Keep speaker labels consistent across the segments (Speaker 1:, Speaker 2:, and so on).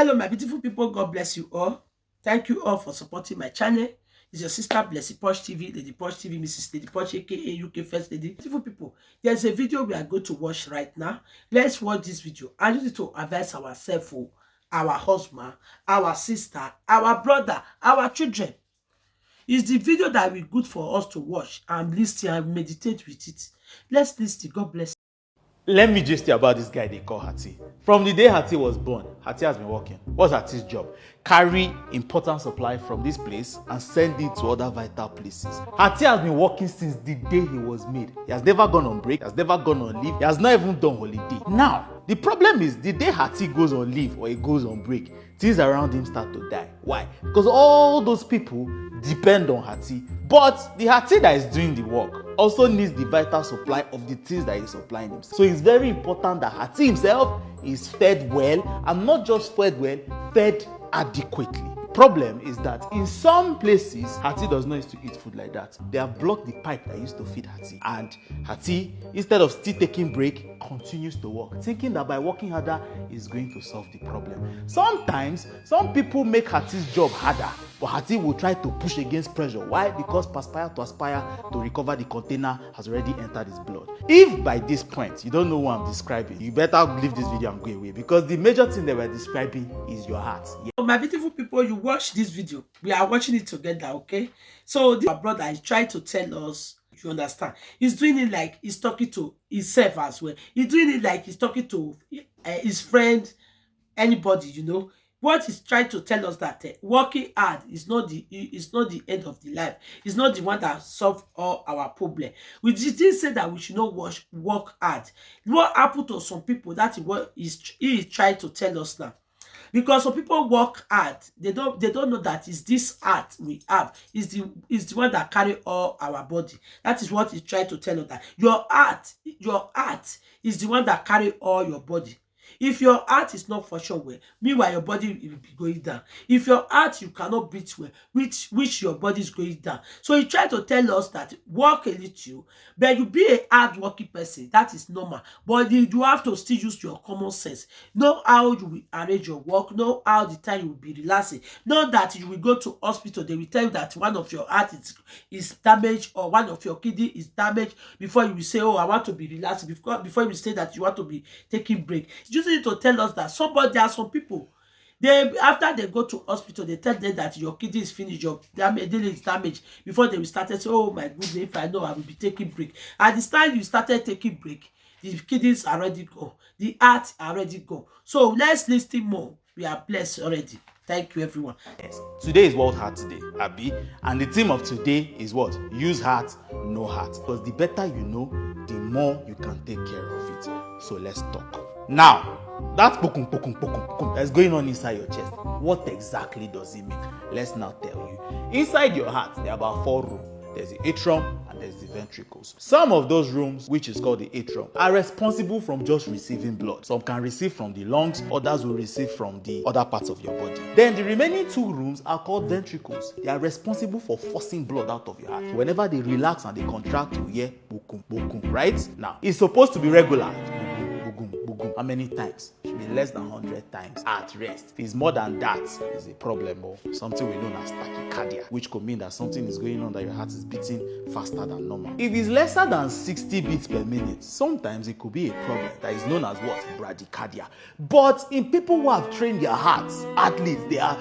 Speaker 1: Hello, my beautiful people. God bless you all. Thank you all for supporting my channel. It's your sister, Blessy Posh TV, Lady Posh TV, Mrs. Lady Posh, aka UK First Lady. Beautiful people, there's a video we are going to watch right now. Let's watch this video. I need to advise ourselves, our husband, our sister, our brother, our children. It's the video that will be good for us to watch and listen and meditate with it. Let's listen. God bless.
Speaker 2: Let me just tell you about this guy they call Hati. From the day Hati was born, Hati has been working. What's Hati's job? Carry important supply from this place and send it to other vital places. Hati has been working since the day he was made. He has never gone on break, he has never gone on leave, he has not even done holiday. Now, the problem is the day Hati goes on leave or he goes on break, things around him start to die. Why? Because all those people depend on Hati. But the Hati that is doing the work also needs the vital supply of the things that he's supplying himself. So it's very important that Hati himself is fed well, and not just fed well, fed adequately. Problem is that in some places, Hati does not used to eat food like that. They have blocked the pipe that used to feed Hati. And Hati, instead of still taking break, continues to work, thinking that by working harder is going to solve the problem. Sometimes, some people make Hati's job harder, but Hati will try to push against pressure. Why? Because perspire to aspire to recover the container has already entered his blood. If by this point you don't know what I'm describing, you better leave this video and go away, because the major thing that we're describing is your heart. Yeah.
Speaker 1: So my beautiful people, you watch this video. We are watching it together, okay? So this brother is trying to tell us, you understand? He's doing it like he's talking to himself as well. He's doing it like he's talking to his friend, anybody, you know. What he's trying to tell us that working hard is not the end of the life. It's not the one that solves all our problem. We didn't say that we should not work hard. What happened to some people, that is what he is trying to tell us now. Because some people work hard, they don't know that it's this heart we have is the one that carry all our body. That is what he's trying to tell us, that your heart is the one that carry all your body. If your heart is not functioning well, meanwhile your body will be going down. If your heart, you cannot breathe well, which your body is going down. So he tried to tell us that work a little, but you be a hard working person. That is normal. But you have to still use your common sense. Know how you will arrange your work. Know how the time you will be relaxing. Know that you will go to hospital. They will tell you that one of your heart is damaged, or one of your kidney is damaged, before you will say, oh, I want to be relaxed. Before you say that you want to be taking break. Just need to tell us that there are some people, after they go to hospital, they tell them that your kidney is finished, your kidney is damaged, before they will start to say, oh my goodness, if I know, I will be taking break. At this time you started taking break, the kidneys are already gone, the heart already gone. So let's listen more. We are blessed already. Thank you, everyone.
Speaker 2: Yes. Today is World Heart Day, Abi, and the theme of today is what? Use heart, no heart. Because the better you know, the more you can take care of it. So let's talk. Now, that pokum that's going on inside your chest, what exactly does it mean? Let's now tell you. Inside your heart, there are about 4 rooms. There's the atrium and there's the ventricles. Some of those rooms, which is called the atrium, are responsible from just receiving blood. Some can receive from the lungs, others will receive from the other parts of your body. Then the remaining 2 rooms are called ventricles. They are responsible for forcing blood out of your heart. Whenever they relax and they contract, you hear bokum, right? Now, it's supposed to be regular. How many times? It should be less than 100 times at rest. If it's more than that, it's a problem, or something we know as tachycardia, which could mean that something is going on, that your heart is beating faster than normal. If it's lesser than 60 beats per minute, sometimes it could be a problem that is known as what? Bradycardia. But in people who have trained their hearts, athletes, they are,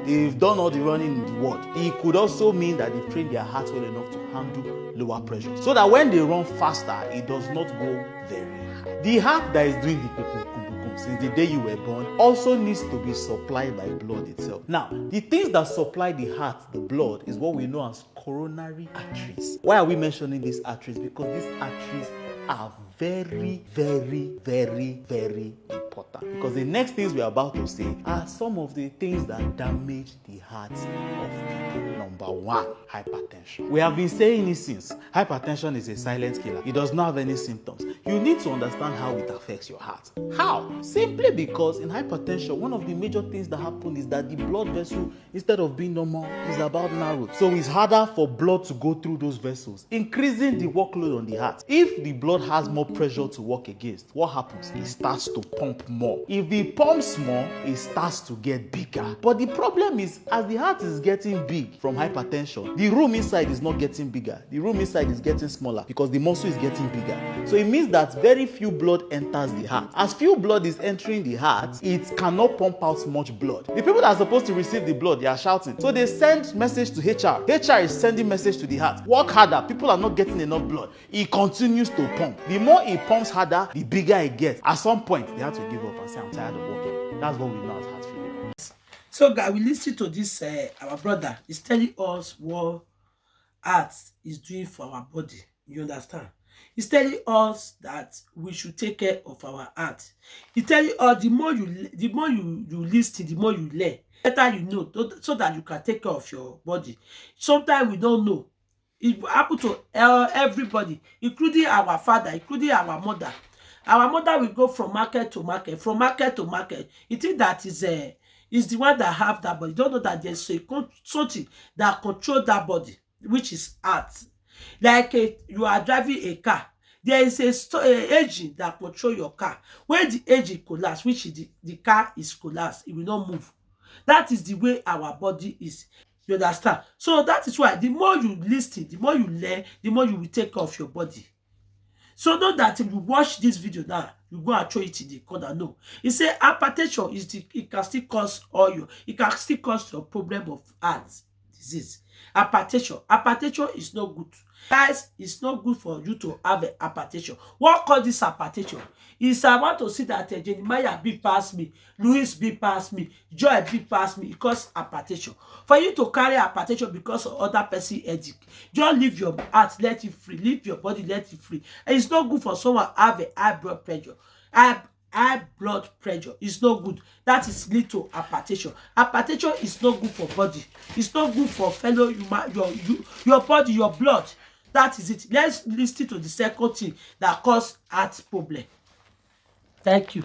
Speaker 2: they've done all the running in the world. It could also mean that they've trained their hearts well enough to handle lower pressure, so that when they run faster, it does not go very high. The heart that is doing the pukum since the day you were born also needs to be supplied by blood itself. Now, the things that supply the heart, the blood, is what we know as coronary arteries. Why are we mentioning these arteries? Because these arteries are very, very, very, very important. Because the next things we're about to say are some of the things that damage the hearts of people. Number 1, hypertension. We have been saying it since. Hypertension is a silent killer. It does not have any symptoms. you need to understand how it affects your heart. How? Simply because in hypertension, one of the major things that happen is that the blood vessel, instead of being normal, is about narrowed. So it's harder for blood to go through those vessels, increasing the workload on the heart. If the blood has more pressure to work against, what happens? It starts to pump more. If it pumps more, it starts to get bigger. But the problem is, as the heart is getting big from hypertension, the room inside is not getting bigger. The room inside is getting smaller because the muscle is getting bigger. So it means that very few blood enters the heart. As few blood is entering the heart, it cannot pump out much blood. The people that are supposed to receive the blood, they are shouting. So they send message to HR. HR is sending message to the heart. Work harder. People are not getting enough blood. It continues to pump. The more it pumps harder, the bigger it gets. At some point, they have to give up and say, I'm tired of working. That's what we know as heart failure.
Speaker 1: So guys, we listen to this, our brother is telling us what art is doing for our body. You understand? He's telling us that we should take care of our art. He's telling us the more you listen, the more you learn, better you know, so that you can take care of your body. Sometimes we don't know. It happen to everybody, including our father, including our mother. Our mother will go from market to market, from market to market. You think that is the one that have that body. You don't know that there's something that control that body, which is art. Like you are driving a car, there is a engine that control your car. When the engine collapse, which is the car is collapsed, it will not move. That is the way our body is. You understand? So that is why the more you listen, the more you learn, the more you will take care of your body. So know that if you watch this video now, you go and throw it in the corner. No. He say hypertension it can still cause oil. It can still cause your problem of heart disease. Hypertension is not good. Guys, it's not good for you to have a hypertension. What causes this hypertension? Is I want to see that Jeremiah big pass me, Louis big pass me, Joy big pass me. It causes hypertension. For you to carry hypertension because of other person headache, just leave your heart, let it free. Leave your body, let it free. And it's not good for someone to have a high blood pressure. High blood pressure is not good. That is lead to hypertension. Hypertension is not good for body. It's not good for fellow human, your body, your blood. That is it. Let's listen to the second thing that cause heart problem. Thank you.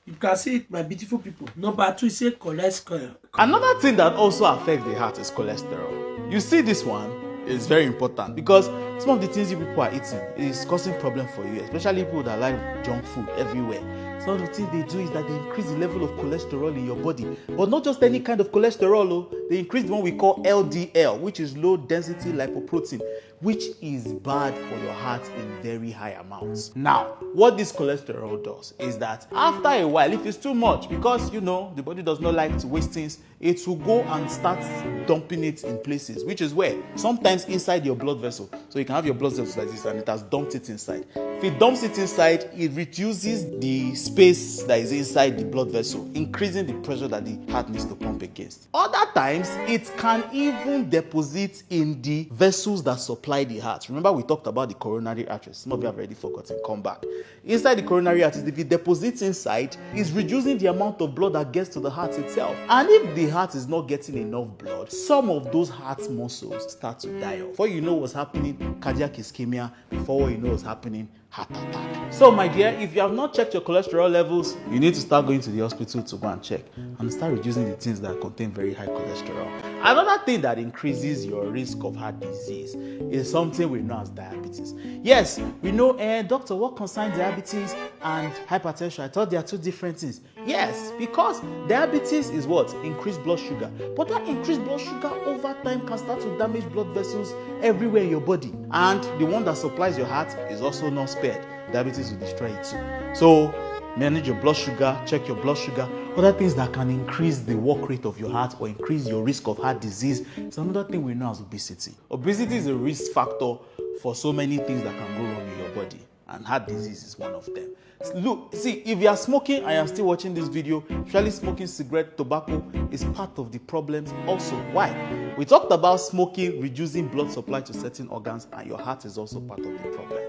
Speaker 1: You can see it, my beautiful people. Number 2 is say cholesterol.
Speaker 2: Another thing that also affects the heart is cholesterol. You see, this one is very important because some of the things you people are eating is causing problem for you, especially people that like junk food everywhere. Some of the things they do is that they increase the level of cholesterol in your body, but not just any kind of cholesterol. They increase the one we call LDL, which is low density lipoprotein, which is bad for your heart in very high amounts. Now, what this cholesterol does is that after a while, if it's too much, because the body does not like to waste things, it will go and start dumping it in places, which is where sometimes inside your blood vessel. So you can have your blood vessel like this and it has dumped it inside. If it dumps it inside, it reduces the space that is inside the blood vessel, increasing the pressure that the heart needs to pump against. Other times, it can even deposit in the vessels that supply the heart. Remember, we talked about the coronary arteries. Some of you have already forgotten. Come back. Inside the coronary arteries, if it deposits inside, it's reducing the amount of blood that gets to the heart itself. And if the heart is not getting enough blood, some of those heart muscles start to die off. Before you know what's happening, cardiac ischemia. Before you know what's happening, heart attack. So my dear, if you have not checked your cholesterol levels, you need to start going to the hospital to go and check and start reducing the things that contain very high cholesterol. Another thing that increases your risk of heart disease is something we know as diabetes. Yes, we know, doctor, what concerns diabetes and hypertension? I thought they are two different things. Yes, because diabetes is what? Increased blood sugar. But that increased blood sugar over time can start to damage blood vessels everywhere in your body. And the one that supplies your heart is also not spared. Diabetes will destroy it too. So manage your blood sugar, check your blood sugar. Other things that can increase the work rate of your heart or increase your risk of heart disease is another thing we know as obesity. Obesity is a risk factor for so many things that can go wrong in your body, and heart disease is one of them. Look, see, if you are smoking and you are still watching this video, usually smoking cigarette, tobacco is part of the problems also. Why? We talked about smoking reducing blood supply to certain organs, and your heart is also part of the problem.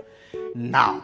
Speaker 2: Now,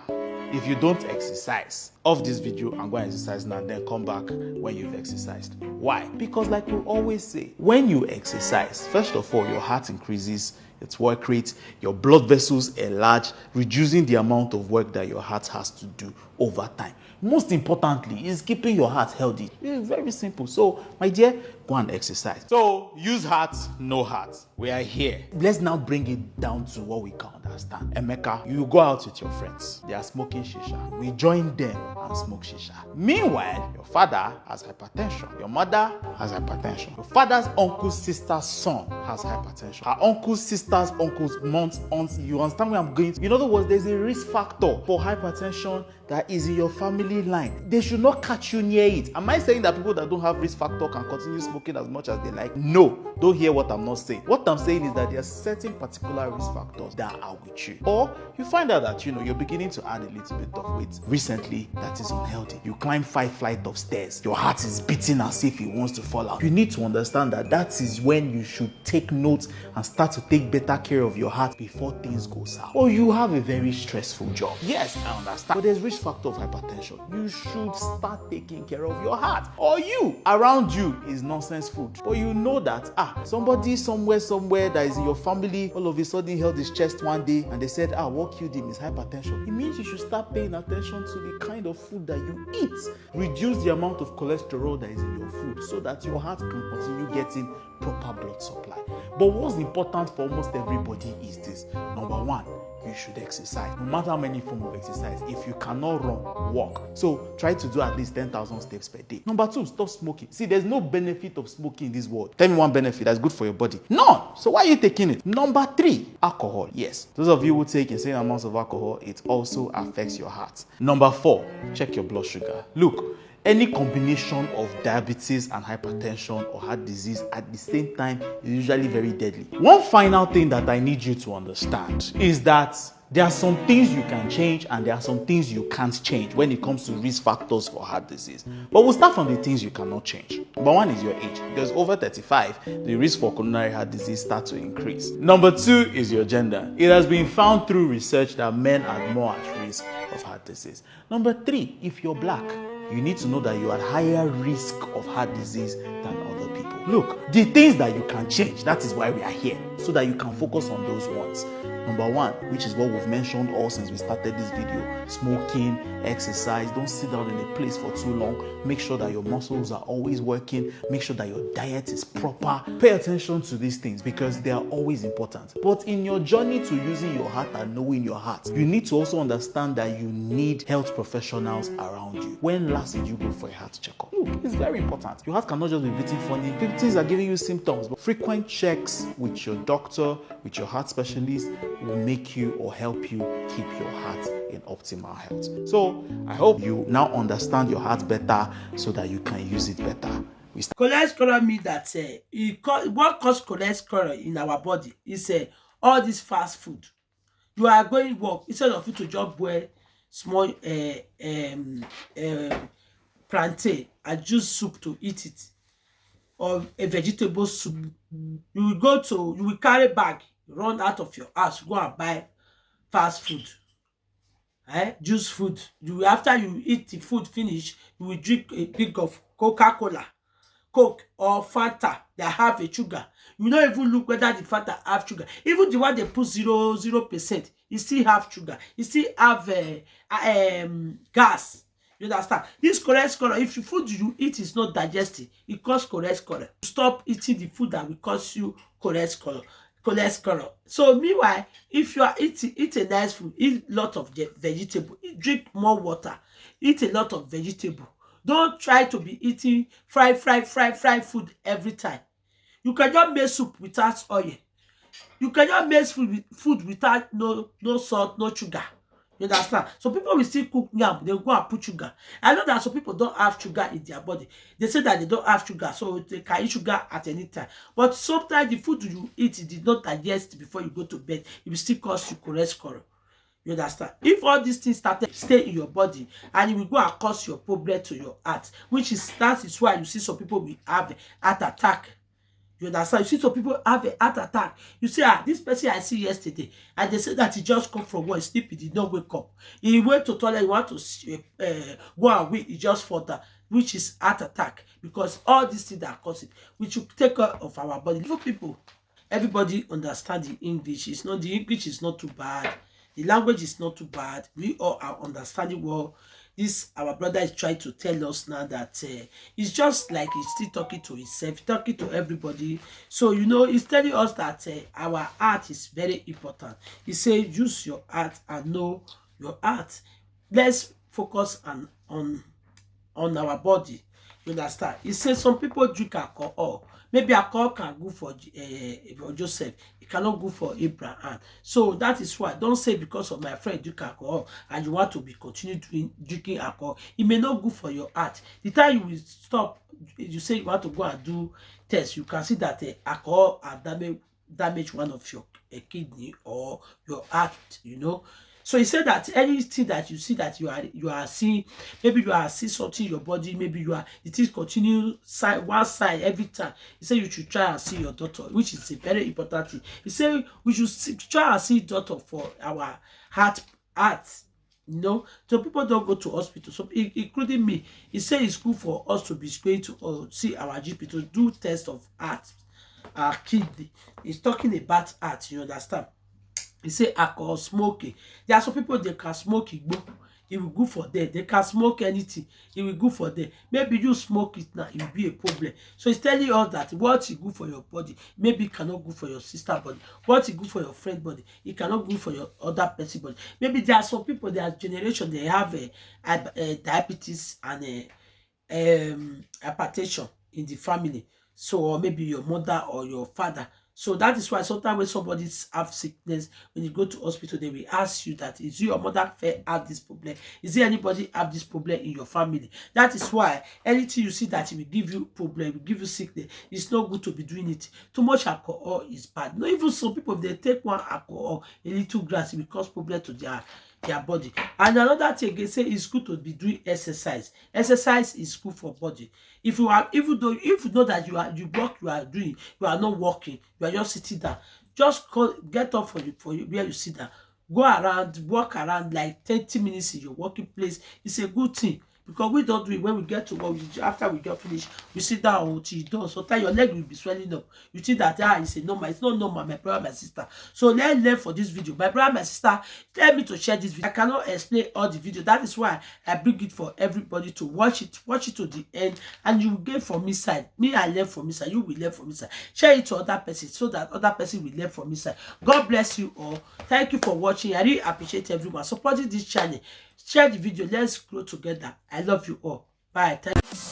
Speaker 2: if you don't exercise, off this video and go and exercise now, then come back when you've exercised. Why? Because like we always say, when you exercise, first of all, your heart increases its work rate, your blood vessels enlarge, reducing the amount of work that your heart has to do over time. Most importantly is keeping your heart healthy. It's very simple. So, my dear, go and exercise. So, use heart, no heart. We are here. Let's now bring it down to what we can understand. Emeka, you go out with your friends. They are smoking shisha. We join them and smoke shisha. Meanwhile, your father has hypertension. Your mother has hypertension. Your father's uncle's sister's son has hypertension. Her uncle's sister's uncle's mom's aunt. You understand where I'm going to? In other words, there's a risk factor for hypertension that is in your family line. They should not catch you near it. Am I saying that people that don't have risk factor can continue smoking as much as they like? No, don't hear what I'm not saying. What I'm saying is that there are certain particular risk factors that are with you. Or you find out that you're beginning to add a little bit of weight recently that is unhealthy. You climb 5 flights of stairs. Your heart is beating as if it wants to fall out. You need to understand that that is when you should take note and start to take better care of your heart before things go south. Or you have a very stressful job. Yes, I understand. But there's risk factor of hypertension. You should start taking care of your heart. Or you, around you is nonsense food. But you know that, somebody somewhere that is in your family, all of a sudden held his chest one day and they said, what killed him is hypertension. It means you should start paying attention to the kind of food that you eat. Reduce the amount of cholesterol that is in your food so that your heart can continue getting proper blood supply. But what's important for almost everybody is this. Number one, you should exercise. No matter how many forms of exercise, if you cannot run, walk. So try to do at least 10,000 steps per day. Number two, stop smoking. See, there's no benefit of smoking in this world. Tell me one benefit that's good for your body. None. So why are you taking it? Number three, alcohol. Yes, those of you who take insane amounts of alcohol, it also affects your heart. Number four, check your blood sugar. Look, any combination of diabetes and hypertension or heart disease at the same time is usually very deadly. One final thing that I need you to understand is that there are some things you can change and there are some things you can't change when it comes to risk factors for heart disease. But we'll start from the things you cannot change. Number one is your age. Because over 35, the risk for coronary heart disease starts to increase. Number two is your gender. It has been found through research that men are more at risk of heart disease. Number three, if you're black, you need to know that you are at higher risk of heart disease than other people. Look, the things that you can change, that is why we are here, so that you can focus on those ones. Number one, which is what we've mentioned all since we started this video, smoking, exercise. Don't sit down in a place for too long. Make sure that your muscles are always working. Make sure that your diet is proper. Pay attention to these things because they are always important. But in your journey to using your heart and knowing your heart, you need to also understand that you need health professionals around you. When last did you go for a heart checkup? Look, it's very important. Your heart cannot just be beating funny. Things are giving you symptoms, but frequent checks with your doctor, with your heart specialist, will make you or help you keep your heart in optimal health. So I hope you now understand your heart better so that you can use it better.
Speaker 1: Cholesterol means that what causes cholesterol in our body is all this fast food. You are going work instead of you to just boil small plantain and juice soup to eat it, or a vegetable soup. You will carry bag, run out of your house, go and buy fast food, juice food. After you eat the food finish, you will drink a big of Coca-Cola, Coke or Fanta that have a sugar. You don't even look whether the Fanta have sugar. Even the one they put 0%, it still have sugar. It still have gas. You understand? This cholesterol, if the food you eat is not digested, it causes cholesterol. Stop eating the food that will cause you cholesterol. So meanwhile, if you are eat a nice food, eat a lot of vegetable, drink more water, eat a lot of vegetable. Don't try to be eating fried food every time. You can just make soup without oil. You can just make food without no salt, no sugar. You understand? So people will still cook yam, they'll go and put sugar. I know that some people don't have sugar in their body. They say that they don't have sugar, so they can eat sugar at any time. But sometimes the food you eat, it did not digest before you go to bed. It will still cause you cholesterol. You understand? If all these things stay in your body, and it will go and cause your problem to your heart, that is why you see some people will have heart attack. You understand? You see some people have a heart attack. You see, this person I see yesterday, and they said that he just come from work, sleep, he did not wake up. He went to toilet, he want to go and wait, he just fall down, which is heart attack, because all these things that cause it. We should take care of our body. Little people, Everybody understand the English. It's not, the English is not too bad. The language is not too bad. We all are understanding what this our brother is trying to tell us now, that it's just like he's still talking to himself, talking to everybody. So he's telling us that our art is very important. He said use your art and know your art. Let's focus on our body. You understand? He says some people drink alcohol. Maybe alcohol can go for Joseph. It cannot go for Abraham. So that is why don't say because of my friend drink alcohol and you want to be continue drinking alcohol. It may not go for your heart. The time you will stop, you say you want to go and do test, you can see that alcohol are damage one of your kidney or your heart. So he said that anything that you see that you are seeing, maybe you are seeing something in your body, maybe it is continue side one side every time. He said you should try and see your doctor, which is a very important thing. He said we should try and see doctor for our heart. So people don't go to hospital, so including me. He said it's good for us to be going to see our GP to do test of heart, our kidney. He's talking about heart, you understand? He say alcohol, smoking. There are some people, they can smoke igbo, it will good for them. They can smoke anything, it will good for them. Maybe you smoke it now, it will be a problem. So he's telling us that what is good for your body, maybe it cannot good for your sister body. What is good for your friend body, it cannot good for your other person body. Maybe there are some people, their generation, they have diabetes and hypertension in the family. So, or maybe your mother or your father. So that is why sometimes when somebody have sickness, when you go to hospital, they will ask you that is your mother have this problem? Is there anybody have this problem in your family? That is why anything you see that it will give you problem, will give you sickness, it's not good to be doing it. Too much alcohol is bad. Not even some people, if they take one alcohol, a little glass, it will cause problem to their body. And another thing again, say it's good to be doing exercise. Exercise is good for body. If you are, even though if you know that you are doing, you are not walking, you are just sitting down, just get up for you where you sit down, go around, walk around like 30 minutes in your working place. It's a good thing. Because we don't do it when we get to work. After we get finished, we sit down until it's done. Sometimes your leg will be swelling up. You think that it's a normal. It's not normal, my brother, my sister. So let's learn for this video. My brother, my sister, tell me to share this video. I cannot explain all the video. That is why I bring it for everybody to watch it. Watch it to the end, and you will gain from inside. Me, I learn from inside. You will learn from inside. Share it to other person so that other person will learn from inside. God bless you all. Thank you for watching. I really appreciate everyone supporting this channel. Share the video. Let's grow together. I love you all. Bye. Thank you.